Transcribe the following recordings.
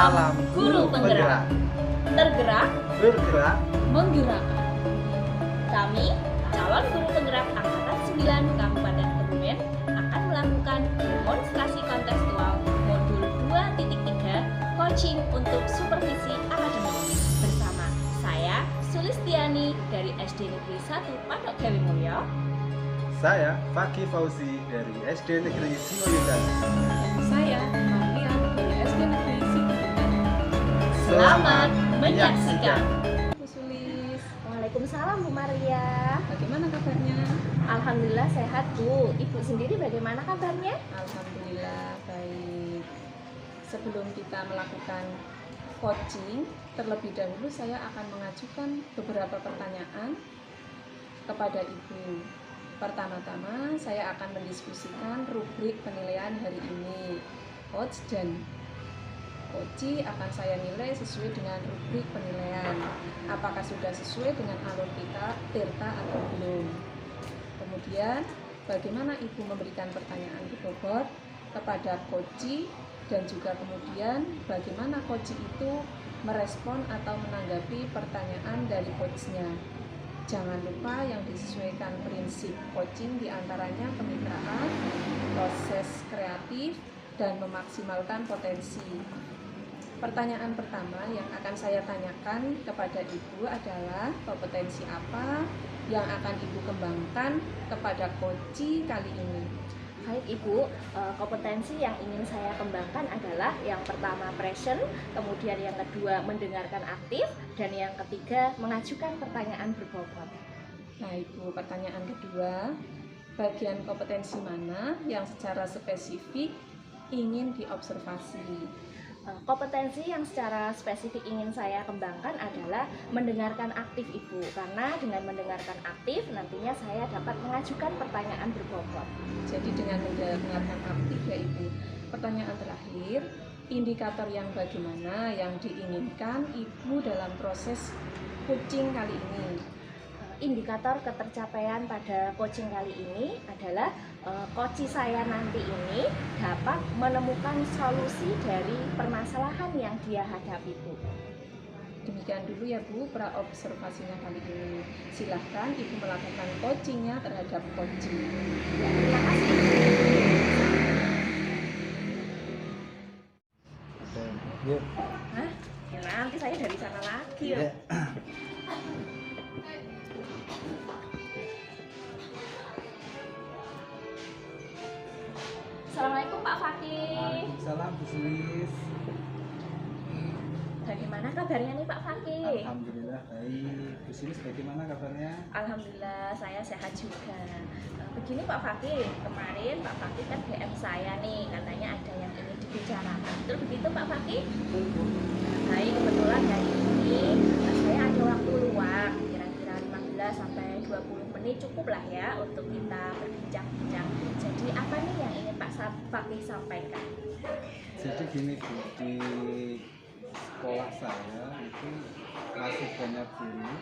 Salam Guru Penggerak. Tergerak, Bergerak. menggerakkan. Kami, calon guru penggerak Angkatan 9 Kabupaten Kebumen, akan melakukan demonstrasi kontekstual modul 2.3 coaching untuk supervisi akademik bersama saya, Sulistiani dari SD Negeri 1 Pondok Gawe Mulyo. Saya Fakih Fauzi dari SD Negeri Singojaya. Saya Marlian dari SD Negeri Singojaya. Selamat menyaksikan. Bu Sulis, Waalaikumsalam Bu Maria. bagaimana kabarnya? Alhamdulillah sehat Bu. Ibu sendiri bagaimana kabarnya? Alhamdulillah baik. Sebelum kita melakukan coaching, terlebih dahulu saya akan mengajukan beberapa pertanyaan kepada Ibu. Pertama-tama saya akan mendiskusikan rubrik penilaian hari ini. Coach dan Coachi akan saya nilai sesuai dengan rubrik penilaian. Apakah sudah sesuai dengan alur kita, tirta atau belum? Kemudian, bagaimana Ibu memberikan pertanyaan bobot kepada Coachi, dan juga kemudian bagaimana Coachi itu merespon atau menanggapi pertanyaan dari coachnya. Jangan lupa yang disesuaikan prinsip coaching diantaranya kemitraan, proses kreatif, dan memaksimalkan potensi. Pertanyaan pertama yang akan saya tanyakan kepada Ibu adalah kompetensi apa yang akan Ibu kembangkan kepada coachi kali ini? Baik Ibu, kompetensi yang ingin saya kembangkan adalah yang pertama present, kemudian yang kedua mendengarkan aktif, dan yang ketiga mengajukan pertanyaan berbobot. Nah Ibu, pertanyaan kedua, bagian kompetensi mana yang secara spesifik ingin diobservasi? Kompetensi yang secara spesifik ingin saya kembangkan adalah mendengarkan aktif Ibu, karena dengan mendengarkan aktif nantinya saya dapat mengajukan pertanyaan berbobot. Jadi dengan mendengarkan aktif ya Ibu. Pertanyaan terakhir, indikator yang bagaimana yang diinginkan Ibu dalam proses coaching kali ini? Indikator ketercapaian pada coaching kali ini adalah coach saya nanti ini dapat menemukan solusi dari permasalahan yang dia hadapi Bu. Demikian dulu ya Bu, praobservasinya kali ini. Silahkan Ibu melakukan coachingnya terhadap coaching. Ya, terima kasih Ibu. Yuk. Hah? Ya, nanti saya dari sana lagi ya. Ya. Assalamualaikum Pak Fakih. Waalaikumsalam Bu Sulis. Bagaimana kabarnya nih Pak Fakih? Alhamdulillah baik. Bu Sulis bagaimana kabarnya? Alhamdulillah saya sehat juga. Begini Pak Fakih, kemarin Pak Fakih kan DM saya nih, katanya ada yang ingin dibicarakan. Betul begitu Pak Fakih? Baik, kebetulan hari ini saya ada waktu luang, kira-kira 15 sampai 20 menit cukup lah ya untuk kita berbincang-bincang. Jadi apa nih yang ingin Pak Fakih sampaikan? Jadi gini Bu, di sekolah saya itu masih banyak guru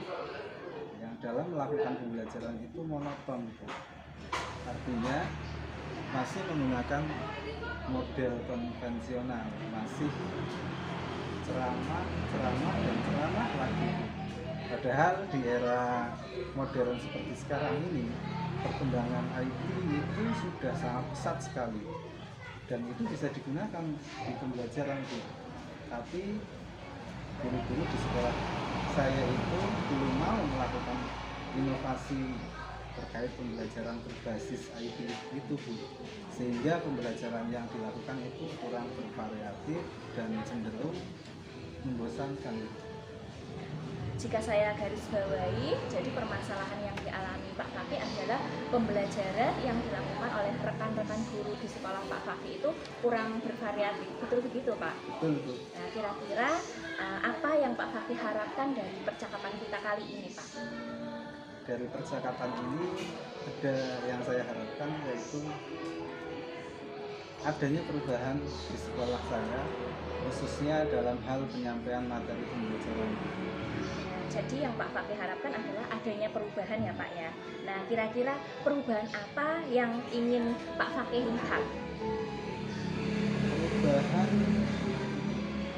yang dalam melakukan pembelajaran itu monoton Bu. Artinya masih menggunakan model konvensional, masih ceramah dan ceramah lagi. Padahal di era modern seperti sekarang ini perkembangan IT itu sudah sangat pesat sekali dan itu bisa digunakan di pembelajaran itu. Tapi guru-guru di sekolah saya itu belum mau melakukan inovasi terkait pembelajaran berbasis IT itu Bu, sehingga pembelajaran yang dilakukan itu kurang bervariatif dan cenderung membosankan. Jika saya garis bawahi, jadi permasalahan yang dialami Pak Fakih adalah pembelajaran yang dilakukan oleh rekan-rekan guru di sekolah Pak Fakih itu kurang bervariatif. Betul begitu Pak? Betul Bu. Nah, kira-kira apa yang Pak Fakih harapkan dari percakapan kita kali ini Pak? Dari percakapan ini ada yang saya harapkan, yaitu adanya perubahan di sekolah saya, khususnya dalam hal penyampaian materi pembelajaran. Jadi yang Pak Fakih harapkan adalah adanya perubahan ya Pak ya. Nah, kira-kira perubahan apa yang ingin Pak Fakih lihat? Perubahan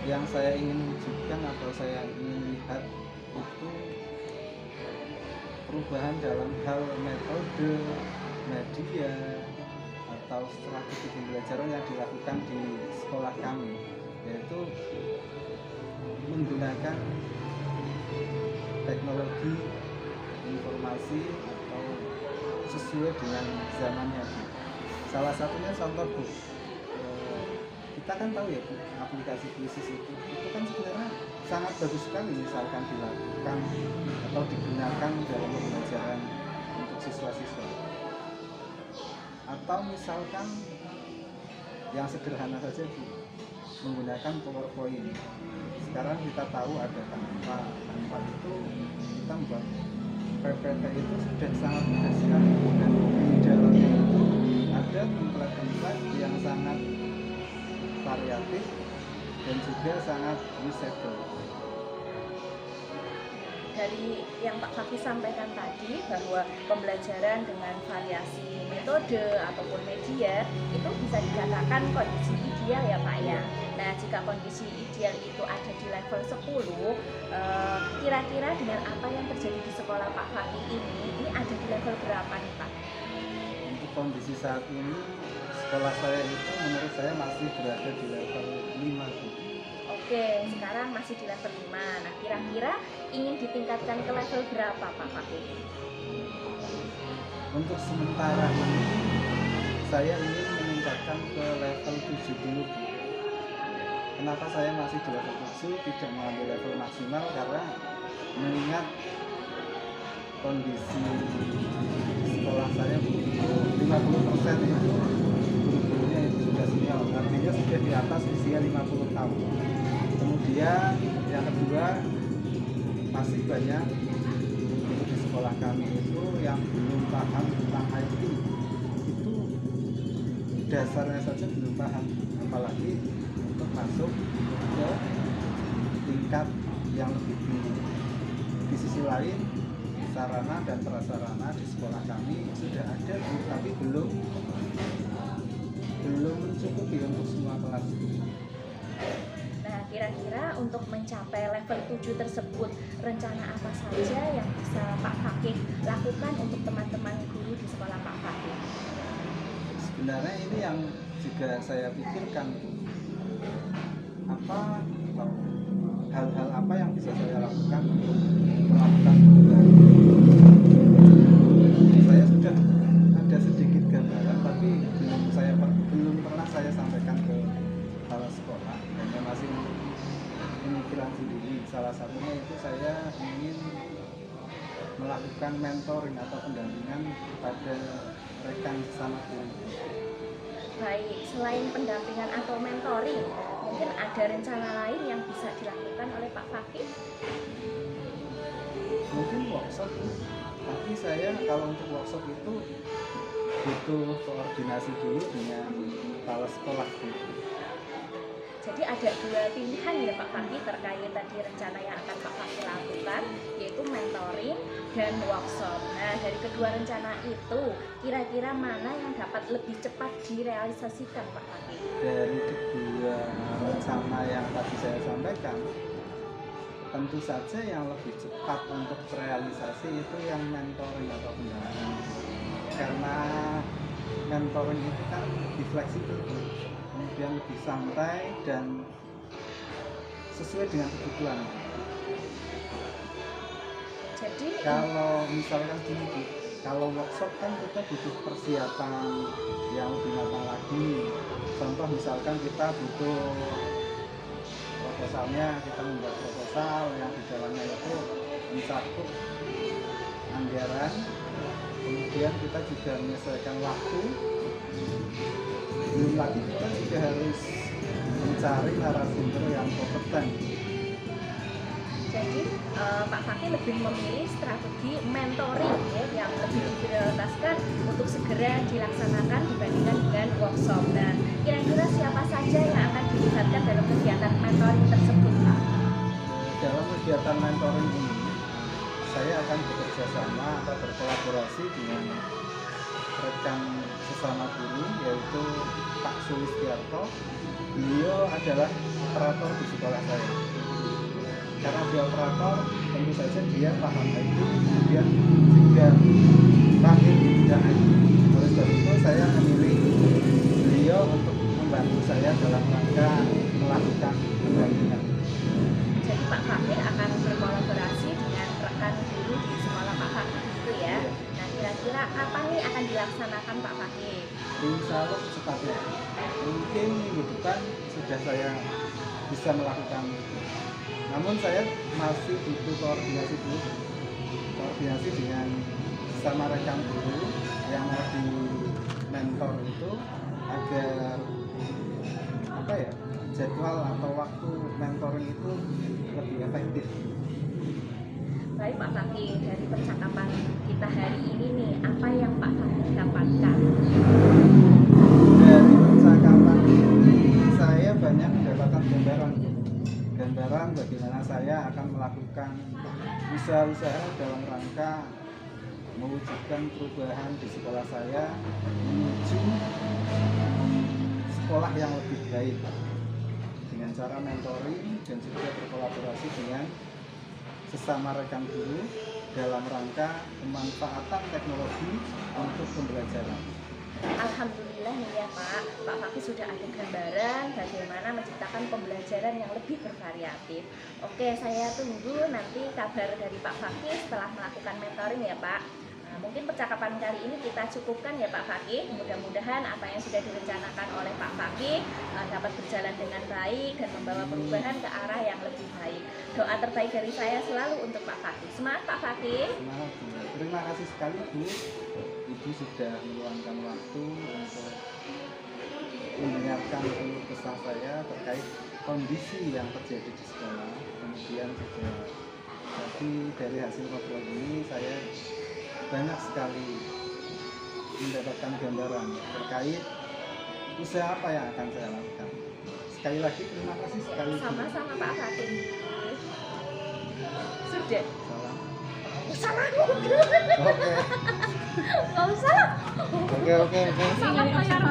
yang saya ingin wujudkan atau saya ingin lihat itu perubahan dalam hal metode, media, atau strategi pembelajaran yang dilakukan di sekolah kami, yaitu menggunakan teknologi informasi atau sesuai dengan zamannya, Bu. Salah satunya contoh, Bu, kita kan tahu ya, Bu, aplikasi Quizizz itu kan sebenarnya sangat bagus sekali misalkan dilakukan atau digunakan dalam pembelajaran untuk siswa-siswa. Atau misalkan yang sederhana saja, Bu, menggunakan PowerPoint. Sekarang kita tahu ada Canva itu kita membuat PPT itu sudah sangat mudah sekali, dan di dalamnya itu ada template-template yang sangat variatif dan juga sangat usable. Dari yang Pak Fakih sampaikan tadi bahwa pembelajaran dengan variasi metode ataupun media itu bisa dikatakan kondisi ideal ya Pak ya. Nah, jika kondisi ideal itu ada di level 10, kira-kira dengan apa yang terjadi di sekolah Pak Fakih ini ada di level berapa nih Pak? Untuk kondisi saat ini sekolah saya itu menurut saya masih berada di level 5, Bu. Oke, sekarang masih di level 5. Nah, kira-kira ingin ditingkatkan ke level berapa Pak Fakih? Untuk sementara ini saya ingin meningkatkan ke level 7 dulu, Bu. Kenapa saya masih di level 7 tidak mengambil level maksimal? Karena mengingat kondisi sekolah saya, Bu, itu 50% itu guru-gurunya itu sudah senior, artinya sudah di atas usia 50 tahun. Kemudian yang kedua, masih banyak guru di sekolah kami itu yang belum paham tentang IT. Itu dasarnya saja belum paham, apalagi untuk masuk ke tingkat yang lebih tinggi. Di sisi lain, sarana dan prasarana di sekolah kami sudah ada, tapi belum mencukupi untuk semua kelas. Nah, kira-kira untuk mencapai level 7 tersebut, rencana apa saja yang bisa Pak Fakih lakukan untuk teman-teman guru di sekolah Pak Fakih? Sebenarnya ini yang juga saya pikirkan, Bu. Hal-hal apa yang bisa saya lakukan untuk melakukan perubahan? Saya sudah ada sedikit gambaran, tapi belum pernah saya sampaikan ke kepala sekolah, hanya masih pemikiran sendiri. Salah satunya itu saya ingin melakukan mentoring atau pendampingan pada rekan sesama guru. Baik, selain pendampingan atau mentoring, mungkin ada rencana lain yang bisa dilakukan oleh Pak Fakih? Mungkin workshop, tapi saya kalau untuk workshop itu butuh koordinasi dulu dengan kepala sekolah. Jadi ada dua pilihan ya Pak Fakih terkait tadi rencana yang akan Pak Fakih lakukan, yaitu mentoring dan workshop. Nah, dari kedua rencana itu, kira-kira mana yang dapat lebih cepat direalisasikan Pak Fakih? Dari kedua rencana yang tadi saya sampaikan, tentu saja yang lebih cepat untuk terrealisasi itu yang mentoring atau pendampingan. Karena mentoring itu kan lebih fleksibel, kemudian lebih santai dan sesuai dengan kebutuhan. Jadi Kalau misalkan gini, kalau workshop kan kita butuh persiapan yang lebih matang lagi. Contoh misalkan kita butuh proposalnya, kita membuat proposal yang di dalamnya itu mencakup anggaran, kemudian kita juga menyesuaikan waktu. Belum lagi kita juga harus mencari narasumber yang kompeten. Jadi Pak Fakih lebih memilih strategi mentoring ya, yang lebih diprioritaskan untuk segera dilaksanakan dibandingkan dengan workshop. Nah, kira-kira siapa saja yang akan dilibatkan dalam kegiatan mentoring tersebut Pak? Dalam kegiatan mentoring ini, saya akan bekerja sama atau berkolaborasi dengan rekan sesama guru yaitu Pak Sulistiarto. Beliau adalah operator di sekolah saya. Karena dia operator, tentu saja dia paham IT, kemudian juga lahir di bidang IT. Oleh sebab itu saya memilih beliau untuk membantu saya dalam rangka melakukan pendampingan. Jadi Pak Fakih akan berkolaborasi dengan rekan guru di sekolah Pak Fakih gitu ya. Nah kira-kira apa nih akan dilaksanakan Pak Fakih? Insya Allah secepatnya. Mungkin minggu depan sudah saya bisa melakukan itu. Namun saya masih butuh koordinasi dulu, koordinasi dengan sama rekan guru yang mau di mentor itu agar apa ya, jadwal atau waktu mentoring itu lebih efektif. Baik Pak Fakih, dari percakapan kita hari ini nih, apa yang Pak Fakih dapatkan? Dari percakapan ini saya banyak mendapatkan gambaran bagaimana saya akan melakukan usaha-usaha dalam rangka mewujudkan perubahan di sekolah saya menuju sekolah yang lebih baik dengan cara mentoring dan juga berkolaborasi dengan sesama rekan guru dalam rangka pemanfaatan teknologi untuk pembelajaran. Alhamdulillah nih ya Pak Fakih sudah ada gambaran bagaimana menciptakan pembelajaran yang lebih bervariatif. Oke, saya tunggu nanti kabar dari Pak Fakih setelah melakukan mentoring ya Pak. Nah, mungkin percakapan kali ini kita cukupkan ya Pak Fakih. Mudah-mudahan apa yang sudah direncanakan oleh Pak Fakih dapat berjalan dengan baik dan membawa perubahan ke arah yang lebih baik. Doa terbaik dari saya selalu untuk Pak Fakih. Semangat Pak Fakih. Semangat, Bu. Terima kasih sekali Bu. Ibu sudah meluangkan waktu untuk mendengarkan keluh kesah saya terkait kondisi yang terjadi di sekolah. Kemudian juga tadi dari hasil ngobrol ini saya banyak sekali mendapatkan gambaran terkait usaha apa yang akan saya lakukan. Sekali lagi terima kasih sekali. Sama-sama Pak Fakih. Sudah. Salam. Salah. Oke. Nggak usah. Oke. Salah kayak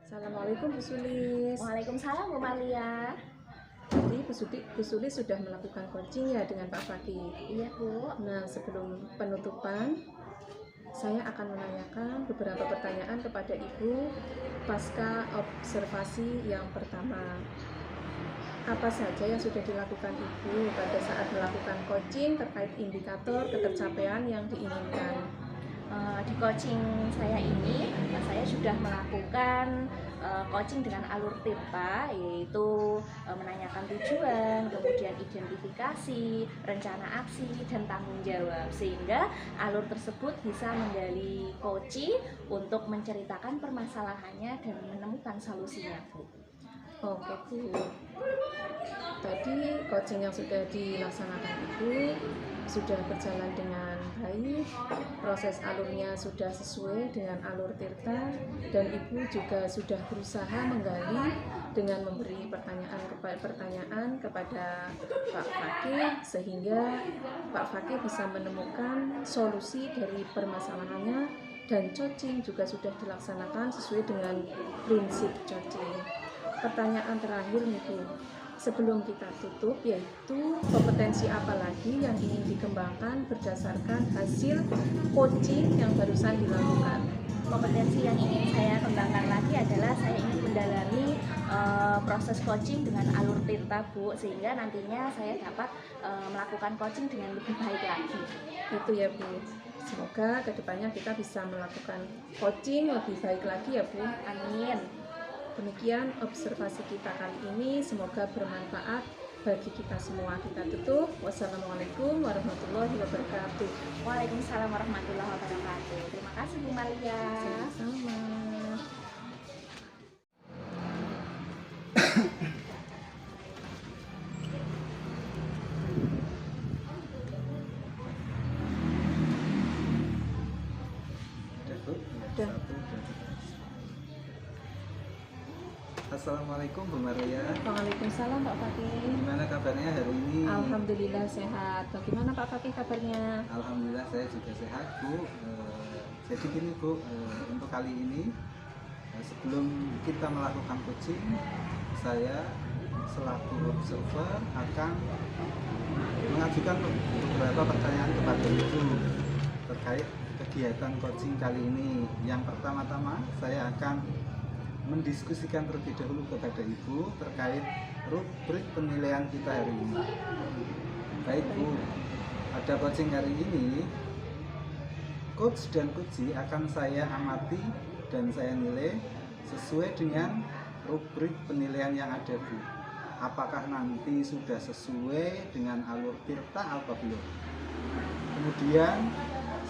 Assalamualaikum Bu Sulis. Waalaikumsalam Bu Malia. Tadi Bu Sulis sudah melakukan coaching ya dengan Pak Fakih. Iya Bu. Nah, sebelum penutupan, saya akan menanyakan beberapa pertanyaan kepada Ibu pasca observasi yang pertama. Apa saja yang sudah dilakukan Ibu pada saat melakukan coaching terkait indikator ketercapaian yang diinginkan? Di coaching saya ini, saya sudah melakukan coaching dengan alur TIPA, yaitu menanyakan tujuan, kemudian identifikasi, rencana aksi, dan tanggung jawab, sehingga alur tersebut bisa menjadi coaching untuk menceritakan permasalahannya dan menemukan solusinya, Bu. Oke Bu, tadi coaching yang sudah dilaksanakan Ibu sudah berjalan dengan baik, proses alurnya sudah sesuai dengan alur Tirta, dan Ibu juga sudah berusaha menggali dengan memberi pertanyaan kepada Pak Fakih, sehingga Pak Fakih bisa menemukan solusi dari permasalahannya, dan coaching juga sudah dilaksanakan sesuai dengan prinsip coaching. Pertanyaan terakhir nih Bu, sebelum kita tutup, yaitu kompetensi apa lagi yang ingin dikembangkan berdasarkan hasil coaching yang barusan dilakukan? Kompetensi yang ingin saya kembangkan lagi adalah saya ingin mendalami proses coaching dengan alur Tirta Bu, sehingga nantinya saya dapat melakukan coaching dengan lebih baik lagi. Itu ya Bu, semoga kedepannya kita bisa melakukan coaching lebih baik lagi ya Bu. Amin. Demikian observasi kita kali ini, semoga bermanfaat bagi kita semua. Kita tutup. Wassalamualaikum warahmatullahi wabarakatuh. Waalaikumsalam warahmatullahi wabarakatuh. Terima kasih Bu Malia. Sama-sama. Assalamualaikum Bu Maria. Waalaikumsalam Pak Fakih. Gimana kabarnya hari ini? Alhamdulillah sehat. Bagaimana Pak Fakih kabarnya? Alhamdulillah saya juga sehat Bu. Jadi gini Bu, untuk kali ini sebelum kita melakukan coaching, saya selaku observer akan mengajukan beberapa pertanyaan kepada Ibu terkait kegiatan coaching kali ini. Yang pertama-tama saya akan mendiskusikan terlebih dahulu kepada Ibu terkait rubrik penilaian kita hari ini. Baik Bu, pada coaching hari ini coach dan coachee akan saya amati dan saya nilai sesuai dengan rubrik penilaian yang ada Bu. Apakah nanti sudah sesuai dengan alur tirta atau belum? Kemudian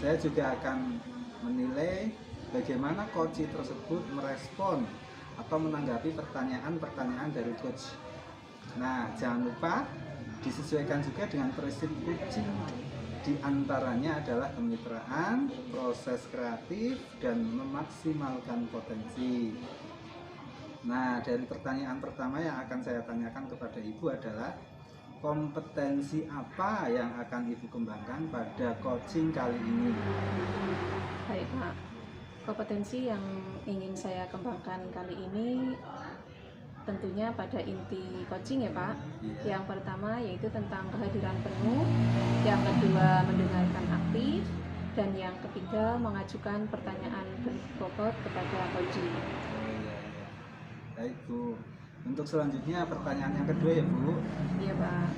saya juga akan menilai bagaimana coachee tersebut merespon atau menanggapi pertanyaan-pertanyaan dari coach. Nah, jangan lupa disesuaikan juga dengan prinsip coaching. Di antaranya adalah kemitraan, proses kreatif, dan memaksimalkan potensi. Nah, dari pertanyaan pertama yang akan saya tanyakan kepada Ibu adalah kompetensi apa yang akan Ibu kembangkan pada coaching kali ini? Baik Pak, kompetensi yang ingin saya kembangkan kali ini tentunya pada inti coaching ya Pak. Iya. Yang pertama yaitu tentang kehadiran penuh, yang kedua mendengarkan aktif, dan yang ketiga mengajukan pertanyaan berbobot kepada coaching. Oh, iya. Baik Bu, untuk selanjutnya pertanyaan yang kedua ya Bu. Iya Pak.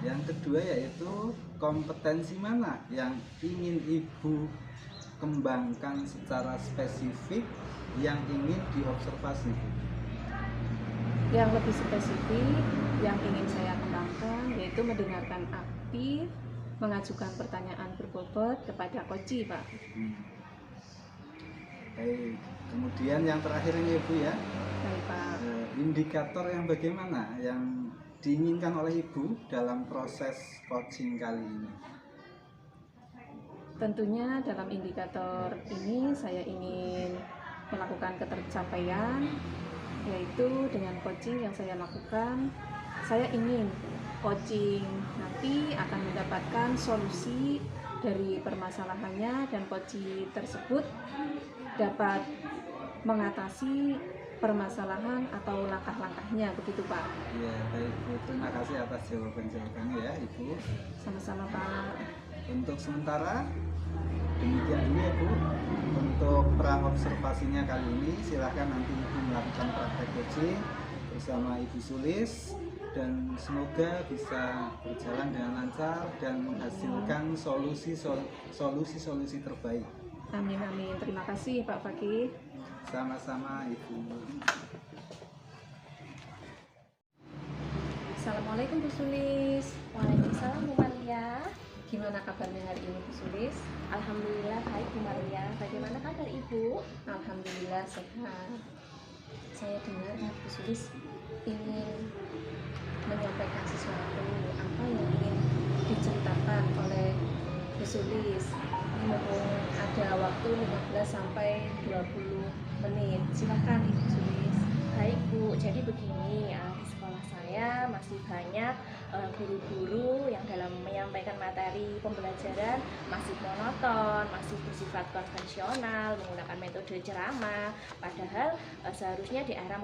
Yang kedua yaitu kompetensi mana yang ingin Ibu kembangkan secara spesifik yang ingin diobservasi Bu? Yang lebih spesifik yang ingin saya kembangkan yaitu mendengarkan aktif, mengajukan pertanyaan berbobot kepada coachee Pak. Baik, kemudian yang terakhir ini Ibu ya, Baik Pak. indikator yang bagaimana yang diinginkan oleh Ibu dalam proses coaching kali ini? Tentunya dalam indikator ini saya ingin melakukan ketercapaian, yaitu dengan coaching yang saya lakukan, saya ingin coaching nanti akan mendapatkan solusi dari permasalahannya dan coaching tersebut dapat mengatasi permasalahan atau langkah-langkahnya, begitu Pak. Ya, baik Bu, terima kasih atas jawabannya ya Ibu. Sama-sama Pak. Untuk sementara demikian dulu ya Bu untuk pra observasinya kali ini. Silahkan nanti Ibu melakukan praktek coaching bersama Ibu Sulis dan semoga bisa berjalan dengan lancar dan menghasilkan solusi terbaik. Amin amin. Terima kasih Pak Fakih. Sama-sama Ibu. Assalamualaikum Bu Sulis. Waalaikumsalam Bu Maria. Gimana kabarnya hari ini Bu Sulis? Alhamdulillah baik Bu Maria. Bagaimana kabar Ibu? Alhamdulillah sehat. Saya dengar Bu Sulis ingin menyampaikan sesuatu, apa yang ingin diceritakan oleh Bu Sulis. Ini mumpung ada waktu 15 sampai 20 menit. Silakan Ibu Sulis. Baik Bu, jadi begini ya, di sekolah saya masih banyak guru-guru yang dalam menyampaikan materi pembelajaran masih monoton, masih bersifat konvensional, menggunakan metode ceramah. Padahal seharusnya di era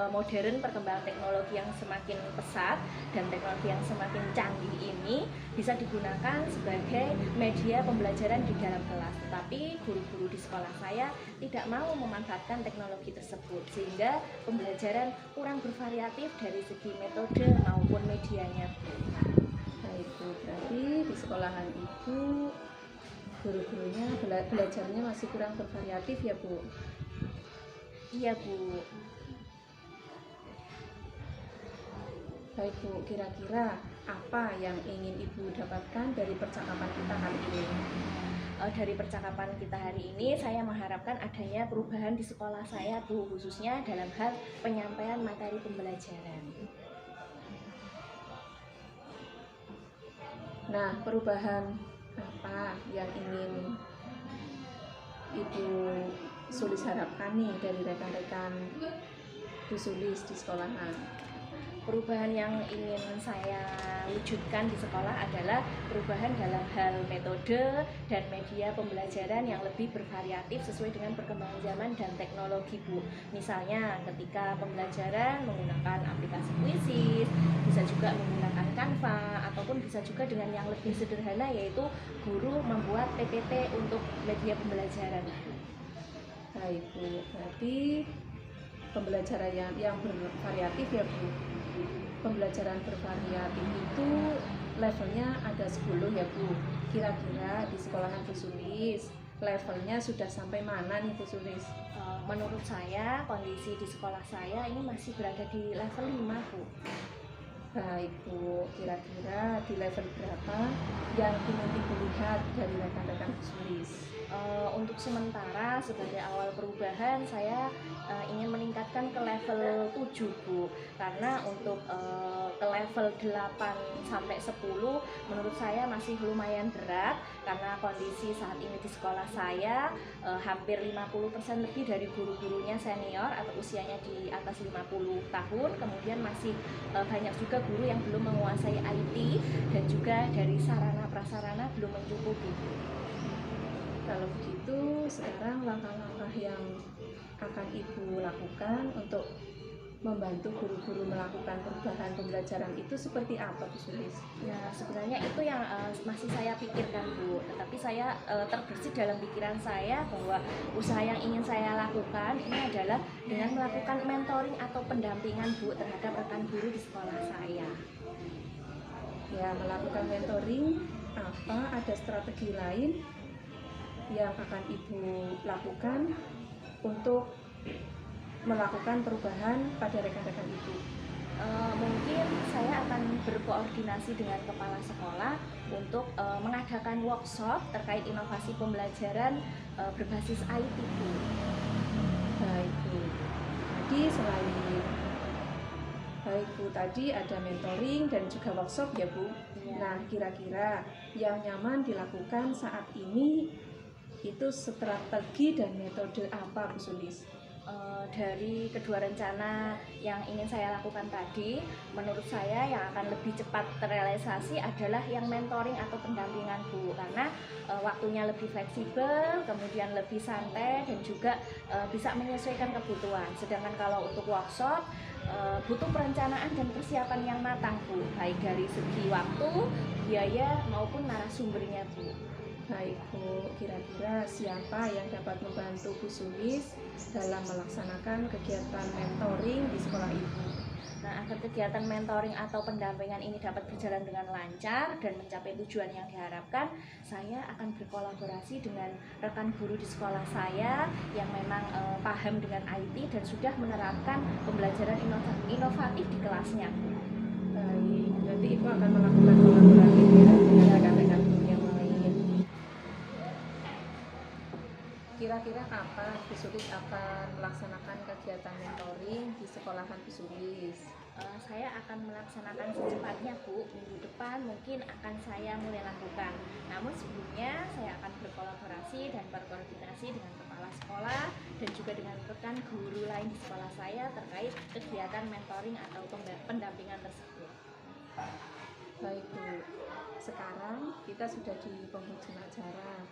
modern, perkembangan teknologi yang semakin pesat dan teknologi yang semakin canggih ini bisa digunakan sebagai media pembelajaran di dalam kelas. Tetapi guru-guru di sekolah saya tidak mau memanfaatkan teknologi tersebut, sehingga pembelajaran kurang bervariatif dari segi metode maupun medianya. Baik Bu, berarti di sekolahan Ibu guru-gurunya belajarnya masih kurang bervariatif ya Bu? Iya Bu. Baik Bu, kira-kira apa yang ingin Ibu dapatkan dari percakapan kita kali ini? Dari percakapan kita hari ini saya mengharapkan adanya perubahan di sekolah saya Bu, khususnya dalam hal penyampaian materi pembelajaran. Nah, perubahan apa yang ingin Ibu Sulis harapkan nih dari rekan-rekan Bu Sulis di sekolahan? Perubahan yang ingin saya wujudkan di sekolah adalah perubahan dalam hal metode dan media pembelajaran yang lebih bervariatif sesuai dengan perkembangan zaman dan teknologi, Bu. Misalnya ketika pembelajaran menggunakan aplikasi Quizzes, bisa juga menggunakan Canva, ataupun bisa juga dengan yang lebih sederhana yaitu guru membuat PPT untuk media pembelajaran. Baik Bu, berarti pembelajaran yang bervariatif ya Bu. Pembelajaran bervariatif itu levelnya ada 10 ya Bu. Kira-kira di sekolahan Bu Sulis levelnya sudah sampai mana nih Bu Sulis? Menurut saya kondisi di sekolah saya ini masih berada di level 5, Bu. Baik Bu, kira-kira di level berapa yang ingin Ibu lihat dari rekan-rekan Bu Sulis? Untuk sementara sebagai awal perubahan saya ingin meningkatkan ke level 7, Bu, karena untuk ke level 8 sampai 10 menurut saya masih lumayan berat karena kondisi saat ini di sekolah saya hampir 50% lebih dari guru-gurunya senior atau usianya di atas 50 tahun, kemudian masih banyak juga guru yang belum menguasai IT dan juga dari sarana prasarana belum mencukupi. Kalau begitu, sekarang langkah-langkah yang akan Ibu lakukan untuk membantu guru-guru melakukan perubahan pembelajaran itu seperti apa Bu Sulis? Nah, sebenarnya itu yang masih saya pikirkan, Bu. Tetapi saya terbersih dalam pikiran saya bahwa usaha yang ingin saya lakukan ini adalah dengan melakukan mentoring atau pendampingan, Bu, terhadap rekan guru di sekolah saya. Ya, melakukan mentoring, apa ada strategi lain yang akan Ibu lakukan untuk melakukan perubahan pada rekan-rekan Ibu? Mungkin saya akan berkoordinasi dengan kepala sekolah untuk mengadakan workshop terkait inovasi pembelajaran berbasis IT, Bu. Baik Bu, tadi ada mentoring dan juga workshop ya Bu. Ya. Nah, kira-kira yang nyaman dilakukan saat ini itu strategi dan metode apa Bu Sulis? Dari kedua rencana yang ingin saya lakukan tadi, menurut saya yang akan lebih cepat terrealisasi adalah yang mentoring atau pendampingan, Bu, karena waktunya lebih fleksibel, kemudian lebih santai dan juga bisa menyesuaikan kebutuhan. Sedangkan kalau untuk workshop butuh perencanaan dan persiapan yang matang, Bu, baik dari segi waktu, biaya maupun narasumbernya, Bu. Baik Bu, kira-kira siapa yang dapat membantu Bu Sulis dalam melaksanakan kegiatan mentoring di sekolah Ibu? Nah, agar kegiatan mentoring atau pendampingan ini dapat berjalan dengan lancar dan mencapai tujuan yang diharapkan, saya akan berkolaborasi dengan rekan guru di sekolah saya yang memang paham dengan IT dan sudah menerapkan pembelajaran inovatif di kelasnya. Baik, berarti Ibu akan melakukan kolaborasi ya dengan rekan-rekan guru yang lain. Kira-kira kapan Bu Sulis akan melaksanakan kegiatan mentoring di sekolahan Bu Sulis? Saya akan melaksanakan secepatnya, Bu. Minggu depan mungkin akan saya mulai lakukan. Namun sebelumnya saya akan berkolaborasi dan berkoordinasi dengan kepala sekolah dan juga dengan rekan guru lain di sekolah saya terkait kegiatan mentoring atau pendampingan tersebut. Baik Bu, sekarang kita sudah di penghujung acara.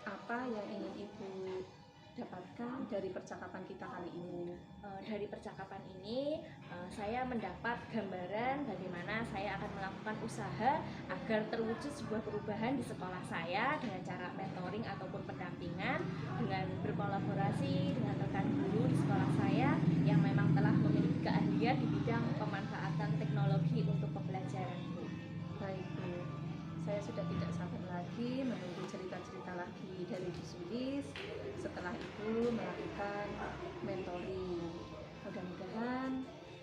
Apa yang ingin Ibu dapatkan dari percakapan kita kali ini? Dari percakapan ini saya mendapat gambaran bagaimana saya akan melakukan usaha agar terwujud sebuah perubahan di sekolah saya dengan cara mentoring ataupun pendampingan, dengan berkolaborasi dengan rekan guru di sekolah saya yang memang telah memiliki keahlian di bidang pemanfaatan teknologi untuk pembelajaran, Bu. Baik Bu, saya sudah tidak sabar lagi menunggu cerita-cerita lagi dari Bu Sulis setelah Ibu melakukan mentoring. Mudah-mudahan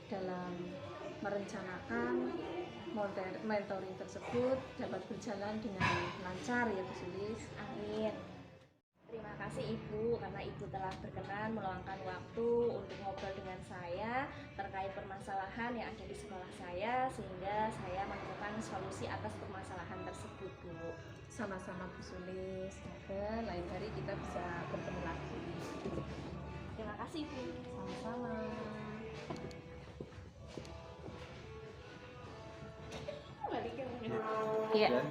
dalam merencanakan mentoring tersebut dapat berjalan dengan lancar ya Bu Sulis. Amin. Terima kasih Ibu karena Ibu telah berkenan meluangkan waktu untuk ngobrol dengan saya terkait permasalahan yang ada di sekolah saya sehingga saya menemukan solusi atas permasalahan tersebut, Bu. Sama-sama Bu Sulis, semoga lain hari kita bisa bertemu lagi. Terima kasih Bu. Sama-sama. Iya. Dan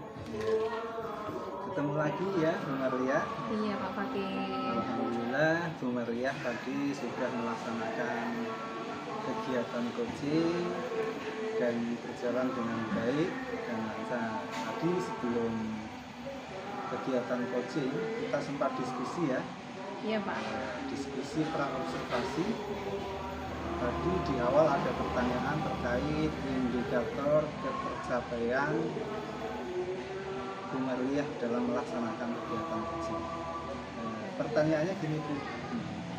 ketemu lagi ya Bu Maria. Iya Pak Fakih. Alhamdulillah Bu Maria tadi sudah melaksanakan kegiatan coaching dan berjalan dengan baik dan lancar. Tadi sebelum kegiatan coaching kita sempat diskusi ya, Iya Pak. diskusi praobservasi. Tadi di awal ada pertanyaan terkait indikator ketercapaian Bu Maria dalam melaksanakan kegiatan coaching. Pertanyaannya gini Bu,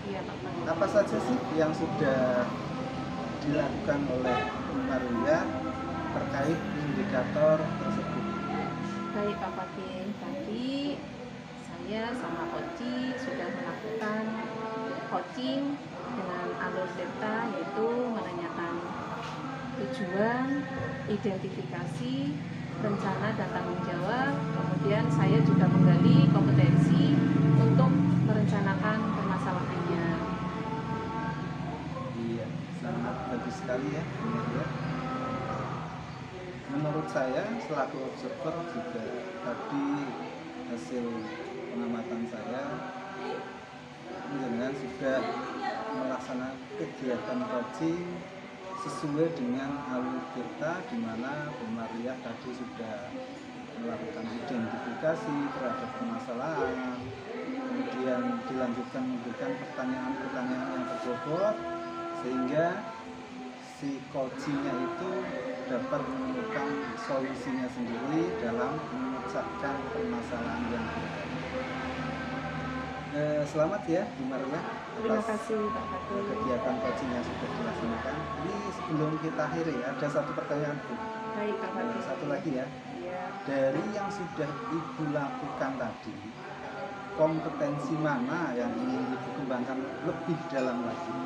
Iya Pak Fakih. apa saja sih yang sudah dilakukan oleh Bu Maria terkait indikator tersebut? Baik Pak Fakih, tadi saya sama Koci sudah melakukan coaching dengan alur delta, yaitu menanyakan tujuan, identifikasi, rencana dan tanggung jawab. Kemudian saya juga menggali kompetensi untuk merencanakan permasalahannya. Iya, sangat bagus sekali ya Bu Maria. Menurut saya selaku observer juga tadi hasil pengamatan saya dengan sudah melaksanakan kegiatan coaching sesuai dengan alur kita, di mana Bu Maria tadi sudah melakukan identifikasi terhadap permasalahan, kemudian dilanjutkan memberikan pertanyaan-pertanyaan yang berbobot sehingga si coachingnya itu dapat menemukan solusinya sendiri dalam memecahkan permasalahan yang ada. Selamat ya Bu Maria Terima atas kasih Pak Fakih. kegiatan coaching yang sudah dilaksanakan. Ini sebelum kita akhiri ada satu pertanyaan Bu. Baik Pak Fakih. Satu lagi ya. Iya. Dari yang sudah Ibu lakukan tadi, kompetensi mana yang ingin Ibu kembangkan lebih dalam lagi?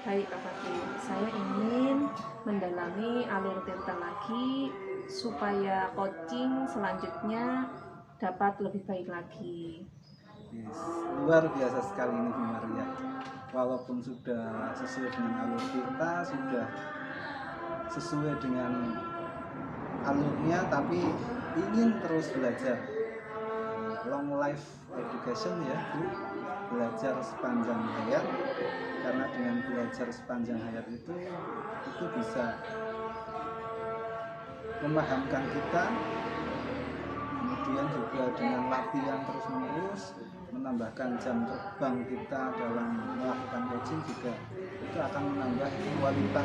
Baik Pak Fakih, saya ingin mendalami alur delta lagi supaya coaching selanjutnya dapat lebih baik lagi. Yes, luar biasa sekali ini Bu Maria. Walaupun sudah sesuai dengan alur kita, sudah sesuai dengan alurnya, tapi ingin terus belajar. Long life education ya Bu, belajar sepanjang hayat. Karena dengan belajar sepanjang hayat itu bisa memahamkan kita, kemudian juga dengan latihan terus menerus menambahkan jam terbang kita dalam melakukan coaching juga itu akan menambah kualitas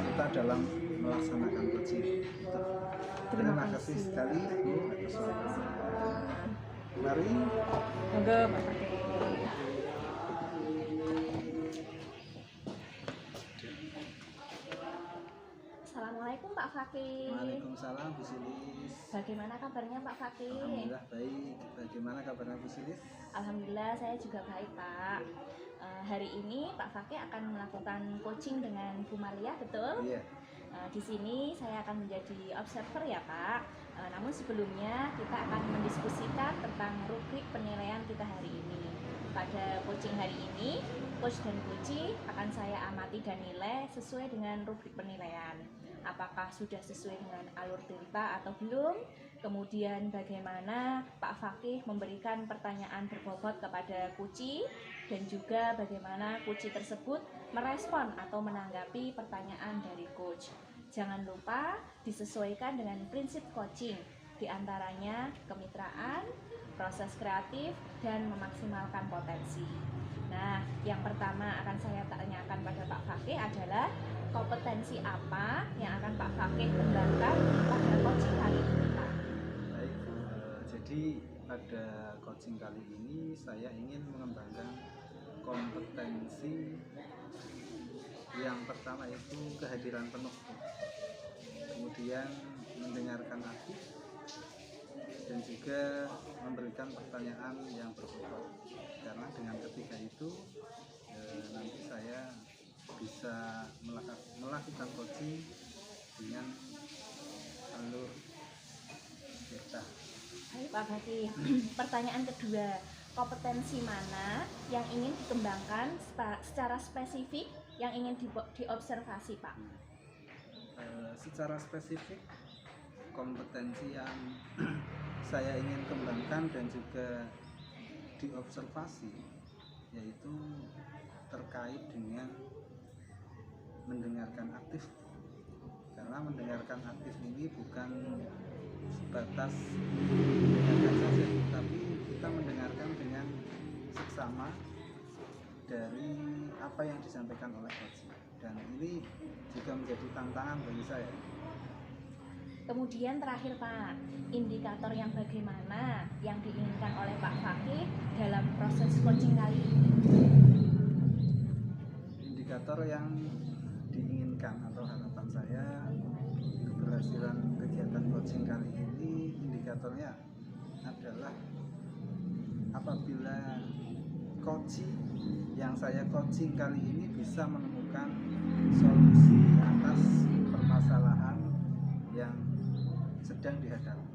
kita dalam melaksanakan coaching. Terima kasih sekali Bu atas waktunya. Mari Monggo Pak Fakih. Assalamualaikum Pak Fakih. Waalaikumsalam Bu Silis. Bagaimana kabarnya Pak Fakih? Alhamdulillah baik. Bagaimana kabarnya Bu Silis? Alhamdulillah saya juga baik Pak. Hari ini Pak Fakih akan melakukan coaching dengan Bu Maria, betul? Iya. Di sini saya akan menjadi observer ya Pak. Namun sebelumnya kita akan mendiskusikan tentang rubrik penilaian kita hari ini. Pada coaching hari ini, coach dan coachee akan saya amati dan nilai sesuai dengan rubrik penilaian. Apakah sudah sesuai dengan alur delta atau belum? Kemudian bagaimana Pak Fakih memberikan pertanyaan berbobot kepada coachee dan juga bagaimana coachee tersebut merespon atau menanggapi pertanyaan dari coach. Jangan lupa disesuaikan dengan prinsip coaching, diantaranya kemitraan, proses kreatif, dan memaksimalkan potensi. Nah, yang pertama akan saya tanyakan pada Pak Fakih adalah kompetensi apa yang akan Pak Fakih kembangkan pada coaching kali ini Pak? Baik, jadi pada coaching kali ini saya ingin mengembangkan kompetensi yang pertama itu kehadiran penuh, kemudian mendengarkan aktif dan juga memberikan pertanyaan yang berbobot. Karena dengan ketiga itu nanti saya bisa melakukan coaching dengan alur kita. Baik Pak Fakih, pertanyaan kedua, kompetensi mana yang ingin dikembangkan secara spesifik yang ingin diobservasi, Pak? Secara spesifik kompetensi yang saya ingin kembangkan dan juga diobservasi yaitu terkait dengan mendengarkan aktif, karena mendengarkan aktif ini bukan sebatas mendengarkan saja, tapi kita mendengarkan dengan seksama dari apa yang disampaikan oleh coach, dan ini juga menjadi tantangan bagi saya. Kemudian terakhir Pak, indikator yang bagaimana yang diinginkan oleh Pak Fakih dalam proses coaching kali ini? Indikator yang diinginkan atau harapan saya keberhasilan kegiatan coaching kali ini, indikatornya adalah apabila coaching yang saya coaching kali ini bisa menemukan solusi atas permasalahan yang sedang dihadapi.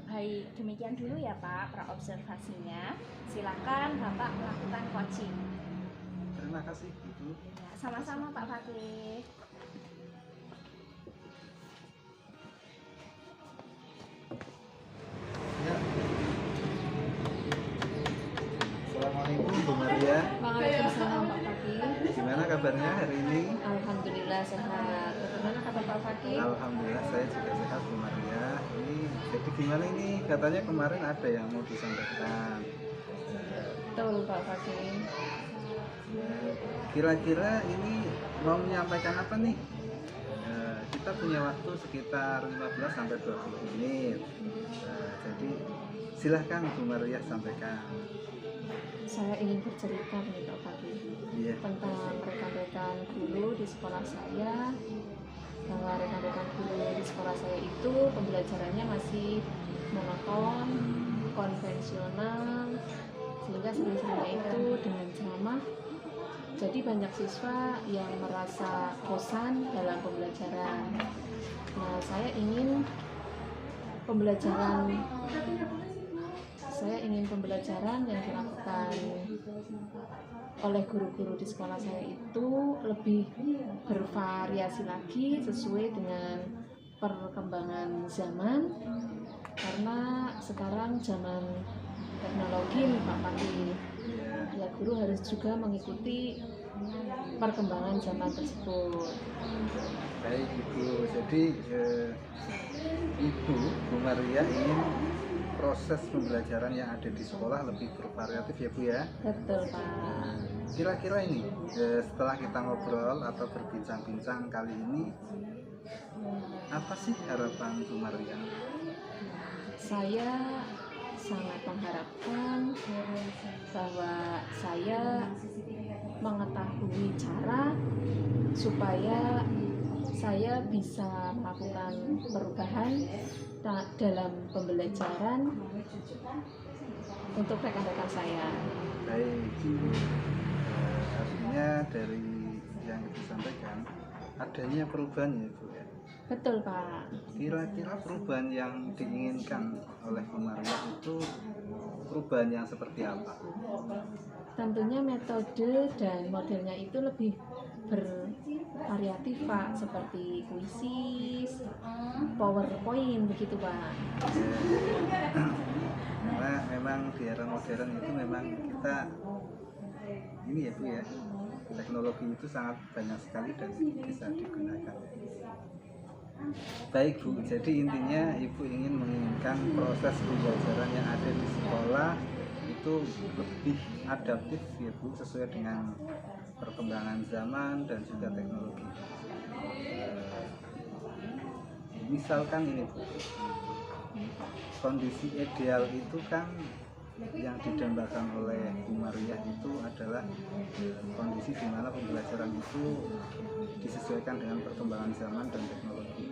Baik, demikian dulu ya Pak praobservasinya. Silakan Bapak melakukan coaching. Terima kasih Ibu. Ya, sama-sama Pak Fakih. Ya. Assalamualaikum Bu Maria. Waalaikumsalam Pak Fakih. Gimana kabarnya hari ini? Alhamdulillah sehat. Bagaimana kabar Pak Fakih? Alhamdulillah saya juga sehat Bu Maria. Ini jadi gimana ini? Katanya kemarin ada yang mau disampaikan. Betul Pak Fakih. Kira-kira ini mau menyampaikan apa nih? Kita punya waktu sekitar 15 sampai 20 menit. Jadi silahkan Bu Maria sampaikan. Saya ingin bercerita nih Pak Fakih Iya. tentang rekan-rekan guru di sekolah saya, bahwa rekan-rekan guru di sekolah saya itu pembelajarannya masih monoton, konvensional, sehingga sering-seringnya itu dengan ceramah. Jadi banyak siswa yang merasa bosan dalam pembelajaran. Nah, saya ingin pembelajaran yang dilakukan oleh guru-guru di sekolah saya itu lebih bervariasi lagi sesuai dengan perkembangan zaman, karena sekarang zaman teknologi nih Pak Fakih. Ya, guru harus juga mengikuti perkembangan zaman tersebut. Baik Ibu, jadi Ibu Bu Maria ingin proses pembelajaran yang ada di sekolah lebih bervariatif ya Bu ya. Betul Pak. Kira-kira ini setelah kita ngobrol atau berbincang-bincang kali ini, apa sih harapan Bu Maria? Saya sangat mengharapkan bahwa saya mengetahui cara supaya saya bisa melakukan perubahan dalam pembelajaran untuk rekan-rekan saya. Baik, artinya dari yang disampaikan adanya perubahan ya Bu ya. Betul Pak. Kira-kira perubahan yang diinginkan oleh Bu Maria itu perubahan yang seperti apa? Tentunya metode dan modelnya itu lebih bervariatif Pak, seperti kuisis, PowerPoint begitu Pak. Karena memang di era modern itu memang kita ini ya Bu ya, teknologi itu sangat banyak sekali dan bisa digunakan. Baik Bu, jadi intinya Ibu menginginkan proses pembelajaran yang ada di sekolah itu lebih adaptif ya Bu, sesuai dengan perkembangan zaman dan juga teknologi. Misalkan ini Bu, kondisi ideal itu kan yang didambakan oleh Bu Maria itu adalah kondisi di mana pembelajaran itu disesuaikan dengan perkembangan zaman dan teknologi.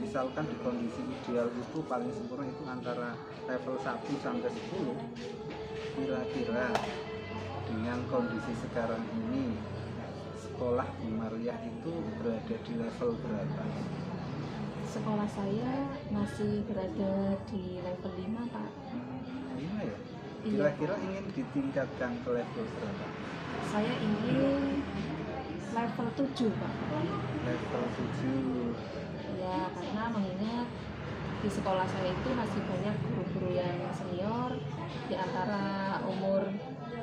Misalkan di kondisi ideal itu paling sempurna itu antara level 1 sampai 10. Kira-kira dengan kondisi sekarang ini sekolah Bu Maria itu berada di level berapa? Sekolah saya masih berada di level 5 Pak. 5 ya? Iya. Kira-kira ingin ditingkatkan ke level berapa? Saya ingin level 7, Pak. Level 7. Ya, karena mengingat di sekolah saya itu masih banyak guru-guru yang senior di antara umur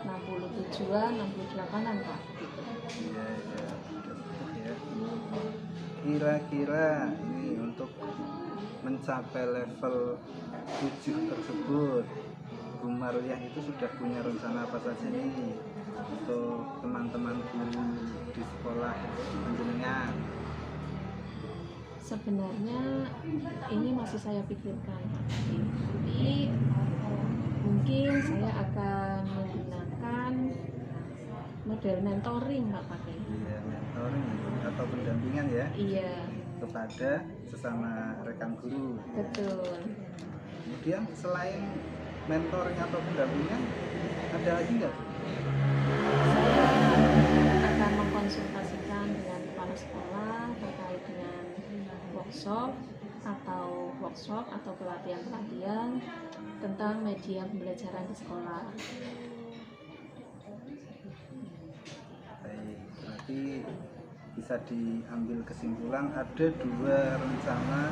67-an, 68-an, Pak. Gitu. Iya, iya. Ya. Kira-kira ini untuk mencapai level 7 tersebut, Bu Marliah itu sudah punya rencana apa saja nih untuk teman-teman guru di sekolah penjenengan? Sebenarnya ini masih saya pikirkan, tapi mungkin saya akan menggunakan model mentoring, Pak Pakai. Iya, mentoring atau pendampingan ya Iya, kepada sesama rekan guru. betul. Kemudian selain mentoring atau pendampingan, ada lagi nggak? Saya akan mengkonsultasikan dengan kepala sekolah terkait dengan workshop atau pelatihan-pelatihan tentang media pembelajaran di sekolah. Baik, berarti bisa diambil kesimpulan ada dua rencana.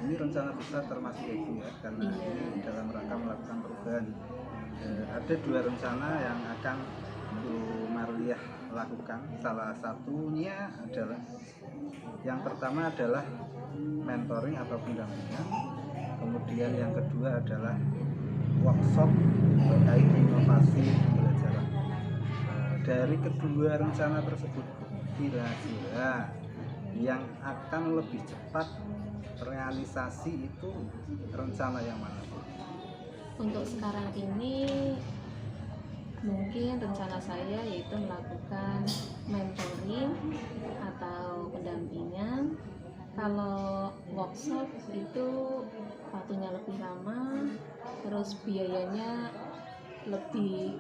Ini rencana besar termasuk Ibu ya, karena ini dalam rangka melakukan perubahan. Ada dua rencana yang akan Bu Marliah lakukan. Salah satunya adalah yang pertama adalah mentoring atau pendampingan. Kemudian yang kedua adalah workshop terkait inovasi pembelajaran. Dari kedua rencana tersebut, kira-kira yang akan lebih cepat realisasi itu rencana yang mana? Untuk sekarang ini mungkin rencana saya yaitu melakukan mentoring atau pendampingan. Kalau workshop itu waktunya lebih lama, terus biayanya lebih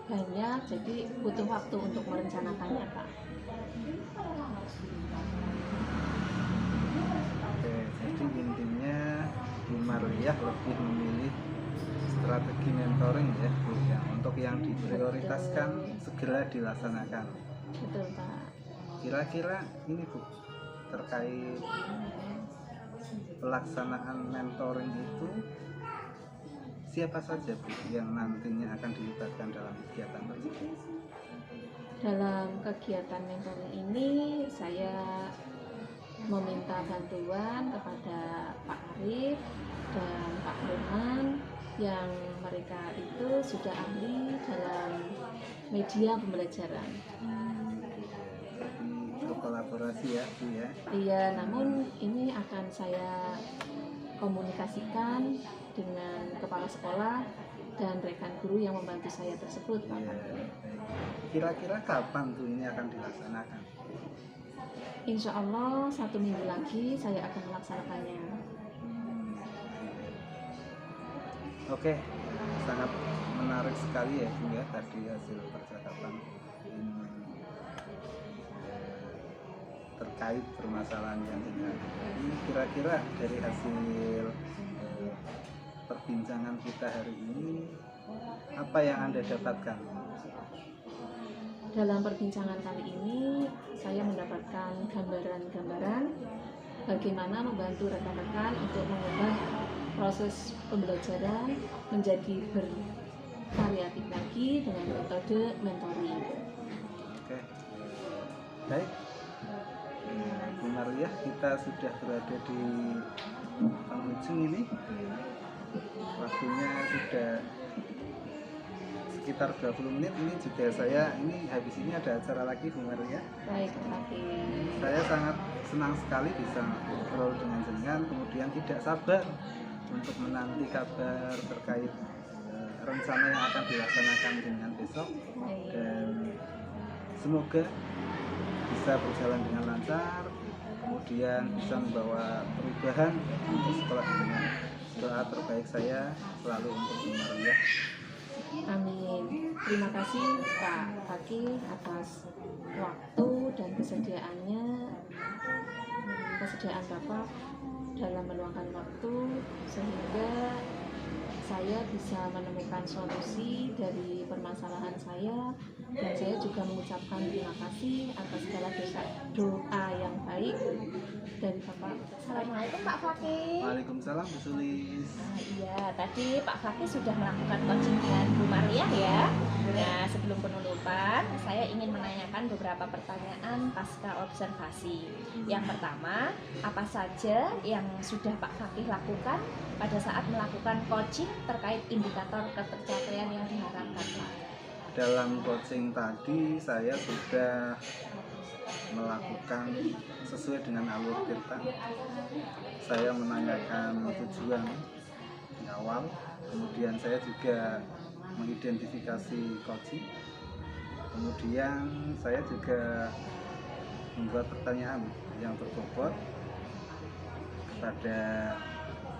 banyak, jadi butuh waktu untuk merencanakannya, Pak. Oke, jadi intinya Bu Marliah lebih memilih strategi mentoring ya, Bu, ya, untuk yang diprioritaskan segera dilaksanakan. Betul, Pak. Kira-kira ini Bu, terkait pelaksanaan mentoring itu siapa saja Bu yang nantinya akan dilibatkan dalam kegiatan tersebut? Dalam kegiatan mentoring ini saya meminta bantuan kepada Pak Arif dan Pak Firman yang mereka itu sudah ahli dalam media pembelajaran. Jadi berkolaborasi ya Bu ya. Iya, namun ini akan saya komunikasikan dengan kepala sekolah dan rekan guru yang membantu saya tersebut, Pak. Iya. Kira-kira kapan tuh ini akan dilaksanakan? Insya Allah 1 minggu lagi saya akan melaksanakannya. Oke, sangat menarik sekali ya Bu ya tadi hasil percakapan ini terkait permasalahan yang ini. Kira-kira dari hasil perbincangan kita hari ini, apa yang Anda dapatkan? Dalam perbincangan kali ini saya mendapatkan gambaran-gambaran bagaimana membantu rekan-rekan untuk mengubah proses pembelajaran menjadi bervariatif lagi dengan metode mentoring. Oke, baik. Bu Marliah, kita sudah berada di penghujung ini. Waktunya sudah sekitar 20 menit. Ini juga saya, ini habis ini ada acara lagi Bu Marliah. Baik, tapi Saya sangat senang sekali bisa ngobrol dengan jenengan, kemudian tidak sabar untuk menanti kabar terkait rencana yang akan dilaksanakan dengan besok, dan semoga bisa berjalan dengan lancar, kemudian bisa membawa perubahan untuk sekolah dengan doa terbaik saya selalu untuk Bu Marliah. amin. Terima kasih Pak Fakih atas waktu dan kesediaan Bapak dalam meluangkan waktu sehingga saya bisa menemukan solusi dari permasalahan saya, dan saya juga mengucapkan terima kasih atas segala doa yang baik dari Bapak. Assalamualaikum Pak Fakih. Waalaikumsalam Bu Sulis. Nah, iya, tadi Pak Fakih sudah melakukan coaching dengan Bu Maria ya. Nah, sebelum penutupan, saya ingin menanyakan beberapa pertanyaan pasca observasi. Yang pertama, apa saja yang sudah Pak Fakih lakukan pada saat melakukan coaching terkait indikator ketercapaian yang diharapkan, Pak? Dalam coaching tadi saya sudah melakukan sesuai dengan alur kita. Saya menanyakan tujuan di awal, kemudian saya juga mengidentifikasi coaching, kemudian saya juga membuat pertanyaan yang berbobot kepada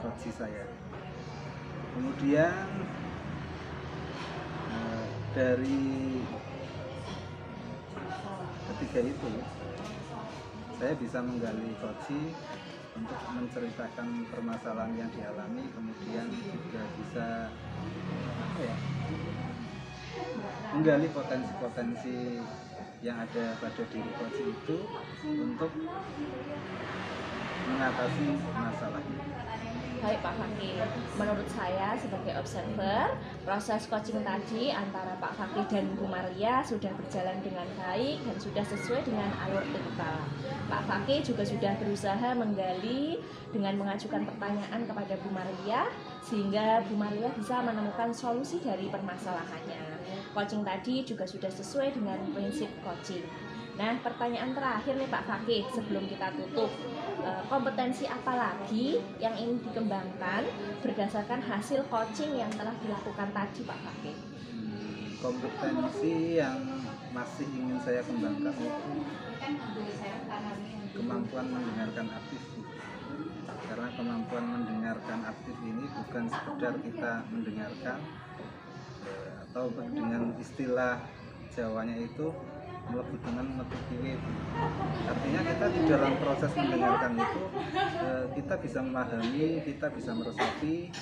coach saya. Kemudian dari ketiga itu saya bisa menggali coaching untuk menceritakan permasalahan yang dialami, kemudian juga bisa menggali potensi-potensi yang ada pada diri coaching itu untuk mengatasi masalahnya. Baik Pak Fakih, menurut saya sebagai observer, proses coaching tadi antara Pak Fakih dan Bu Maria sudah berjalan dengan baik dan sudah sesuai dengan alur cerita. Pak Fakih juga sudah berusaha menggali dengan mengajukan pertanyaan kepada Bu Maria, sehingga Bu Maria bisa menemukan solusi dari permasalahannya. Coaching tadi juga sudah sesuai dengan prinsip coaching. Nah, pertanyaan terakhir nih Pak Fakih sebelum kita tutup, kompetensi apa lagi yang ingin dikembangkan berdasarkan hasil coaching yang telah dilakukan tadi Pak Fakih? Kompetensi yang masih ingin saya kembangkan itu kemampuan mendengarkan aktif. Karena kemampuan mendengarkan aktif ini bukan sekedar kita mendengarkan, atau dengan istilah Jawanya itu melebu dengan metu kiwe. Artinya kita di dalam proses mendengarkan itu kita bisa memahami, kita bisa meresapi,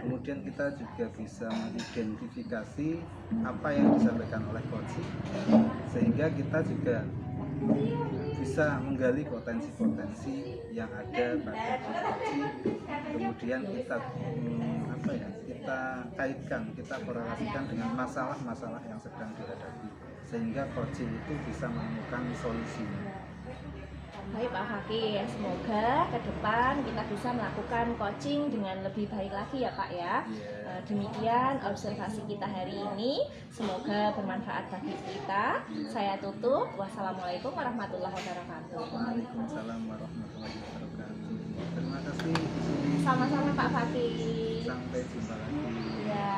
kemudian kita juga bisa mengidentifikasi apa yang disampaikan oleh coach, sehingga kita juga bisa menggali potensi-potensi yang ada pada diri coach, kemudian kita kita kaitkan, kita korelasikan dengan masalah-masalah yang sedang dihadapi, sehingga coaching itu bisa menemukan solusinya. Baik Pak Fakih, semoga ke depan kita bisa melakukan coaching dengan lebih baik lagi ya Pak ya. Demikian observasi kita hari ini, semoga bermanfaat bagi kita. Saya tutup, wassalamualaikum warahmatullahi wabarakatuh. Waalaikumsalam warahmatullahi wabarakatuh. Terima kasih. Sama-sama Pak Fakih. Sampai jumpa lagi. Ya.